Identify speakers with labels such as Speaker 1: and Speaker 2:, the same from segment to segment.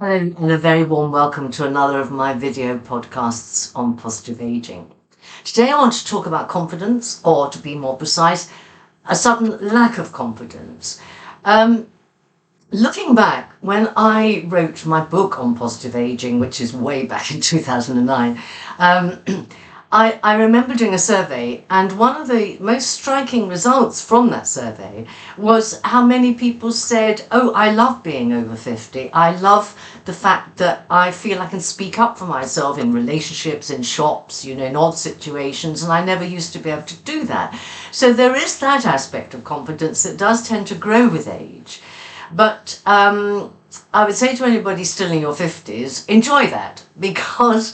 Speaker 1: Hello, and a very warm welcome to another of my video podcasts on positive aging. Today, I want to talk about confidence, or to be more precise, a sudden lack of confidence. Looking back, when I wrote my book on positive aging, which is way back in 2009, I remember doing a survey, and one of the most striking results from that survey was how many people said, "Oh, I love being over 50. I love the fact that I feel I can speak up for myself in relationships, in shops, in odd situations, and I never used to be able to do that." So there is that aspect of confidence that does tend to grow with age. But I would say to anybody still in your 50s, enjoy that, because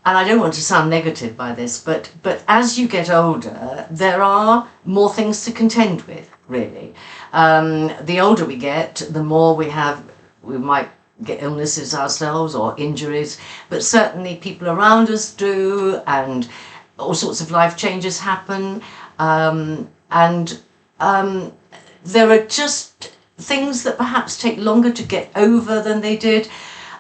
Speaker 1: and I don't want to sound negative by this, but as you get older, there are more things to contend with, really. The older we get, the more we might get illnesses ourselves or injuries, but certainly people around us do, and all sorts of life changes happen. And there are just things that perhaps take longer to get over than they did.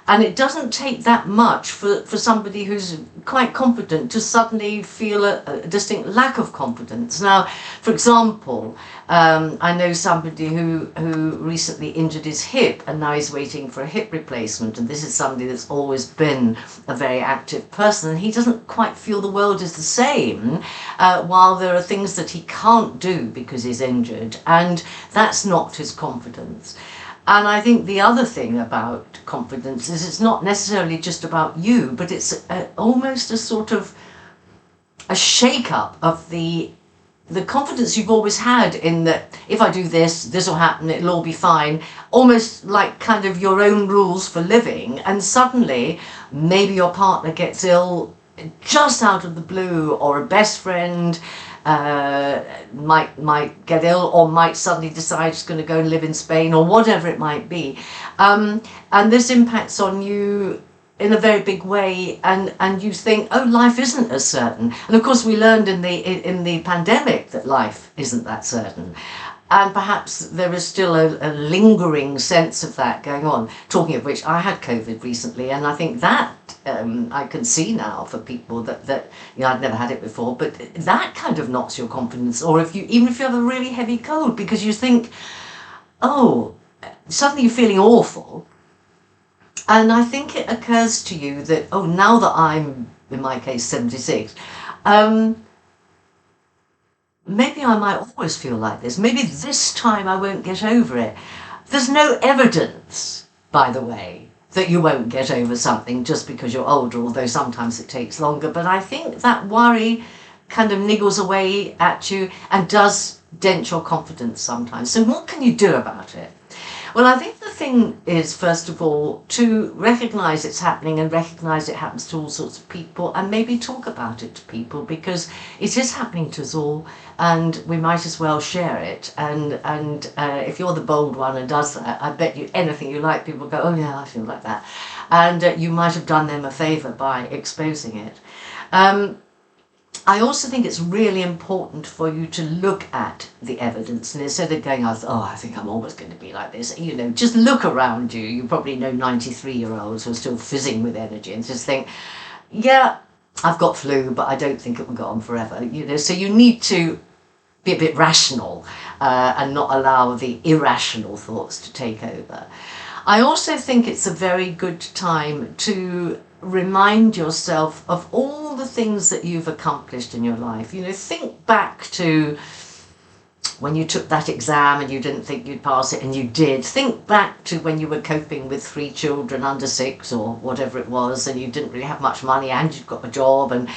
Speaker 1: And it doesn't take that much for somebody who's quite confident to suddenly feel a distinct lack of confidence. Now, for example, I know somebody who recently injured his hip, and now he's waiting for a hip replacement. And this is somebody that's always been a very active person, and he doesn't quite feel the world is the same, while there are things that he can't do because he's injured, and that's knocked his confidence. And I think the other thing about confidence is it's not necessarily just about you, but it's almost a sort of a shake-up of the confidence you've always had in that if I do this, this will happen, it'll all be fine, almost like kind of your own rules for living. And suddenly maybe your partner gets ill just out of the blue, or a best friend might get ill, or might suddenly decide she's going to go and live in Spain, or whatever it might be, and this impacts on you in a very big way, and you think, oh, life isn't as certain. And of course we learned in the pandemic that life isn't that certain, and perhaps there is still a lingering sense of that going on. Talking of which, I had COVID recently, and I think that I can see now for people that I'd never had it before, but that kind of knocks your confidence. Or even if you have a really heavy cold, because you think, oh, suddenly you're feeling awful, and I think it occurs to you that, oh, now that I'm, in my case, 76, maybe I might always feel like this. Maybe this time I won't get over it. There's no evidence, by the way, that you won't get over something just because you're older, although sometimes it takes longer. But I think that worry kind of niggles away at you and does dent your confidence sometimes. So what can you do about it? Well, I think the thing is, first of all, to recognise it's happening and recognise it happens to all sorts of people, and maybe talk about it to people, because it is happening to us all, and we might as well share it. And if you're the bold one and does that, I bet you anything you like, people go, oh yeah, I feel like that. And you might have done them a favour by exposing it. I also think it's really important for you to look at the evidence, and instead of going, oh, I think I'm always going to be like this, just look around you. You probably know 93-year-olds who are still fizzing with energy, and just think, yeah, I've got flu, but I don't think it will go on forever. So you need to be a bit rational and not allow the irrational thoughts to take over. I also think it's a very good time to remind yourself of all the things that you've accomplished in your life. Think back to when you took that exam and you didn't think you'd pass it and you did. Think back to when you were coping with 3 children under 6 or whatever it was, and you didn't really have much money and you'd got a job,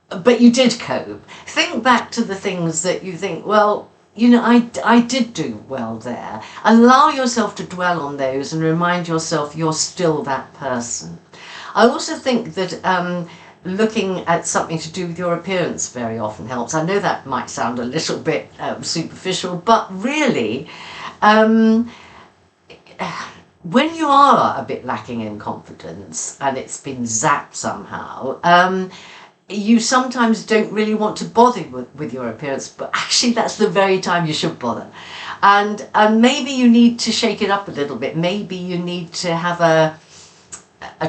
Speaker 1: but you did cope. Think back to the things that you think, well, I did do well there. Allow yourself to dwell on those and remind yourself you're still that person. I also think that looking at something to do with your appearance very often helps. I know that might sound a little bit superficial, but really, when you are a bit lacking in confidence and it's been zapped somehow, you sometimes don't really want to bother with your appearance, but actually that's the very time you should bother. And maybe you need to shake it up a little bit. Maybe you need to have a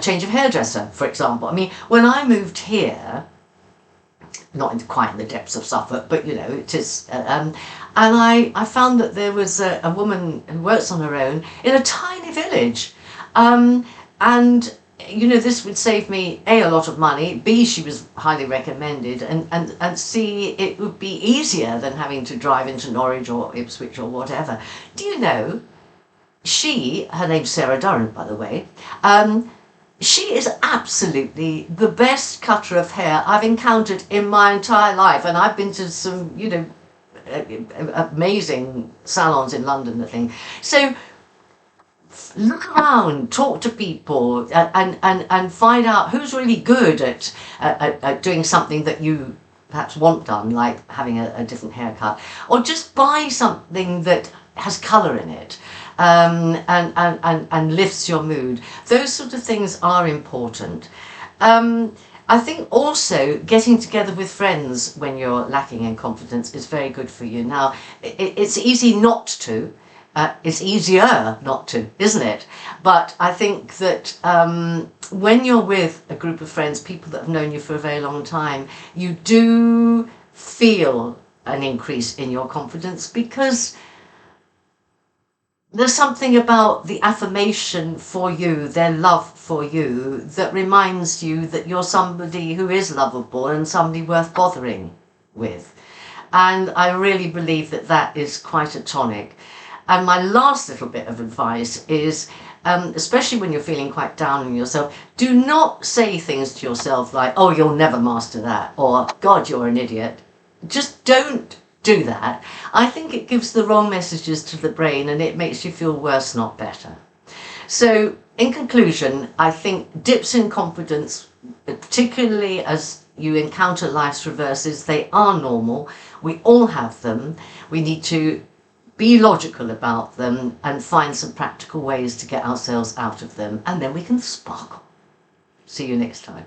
Speaker 1: change of hairdresser, for example. I mean, when I moved here, not quite in the depths of Suffolk, but you know, it is. And I found that there was a woman who works on her own in a tiny village. And, you know, this would save me, A, a lot of money, B, she was highly recommended, and C, it would be easier than having to drive into Norwich or Ipswich or whatever. Do you know, her name's Sarah Durrant, by the way, she is absolutely the best cutter of hair I've encountered in my entire life. And I've been to some, you know, amazing salons in London, I think. So look around, talk to people, and find out who's really good at doing something that you perhaps want done, like having a different haircut, or just buy something that has colour in it. And lifts your mood. Those sort of things are important. I think also getting together with friends when you're lacking in confidence is very good for you. Now, it's easy not to. It's easier not to, isn't it? But I think that when you're with a group of friends, people that have known you for a very long time, you do feel an increase in your confidence, because there's something about the affirmation for you, their love for you, that reminds you that you're somebody who is lovable and somebody worth bothering with. And I really believe that that is quite a tonic. And my last little bit of advice is, especially when you're feeling quite down on yourself, do not say things to yourself like, oh, you'll never master that, or God, you're an idiot. Just don't do that. I think it gives the wrong messages to the brain, and it makes you feel worse, not better. So in conclusion, I think dips in confidence, particularly as you encounter life's reverses, they are normal. We all have them. We need to be logical about them and find some practical ways to get ourselves out of them, and then we can sparkle. See you next time.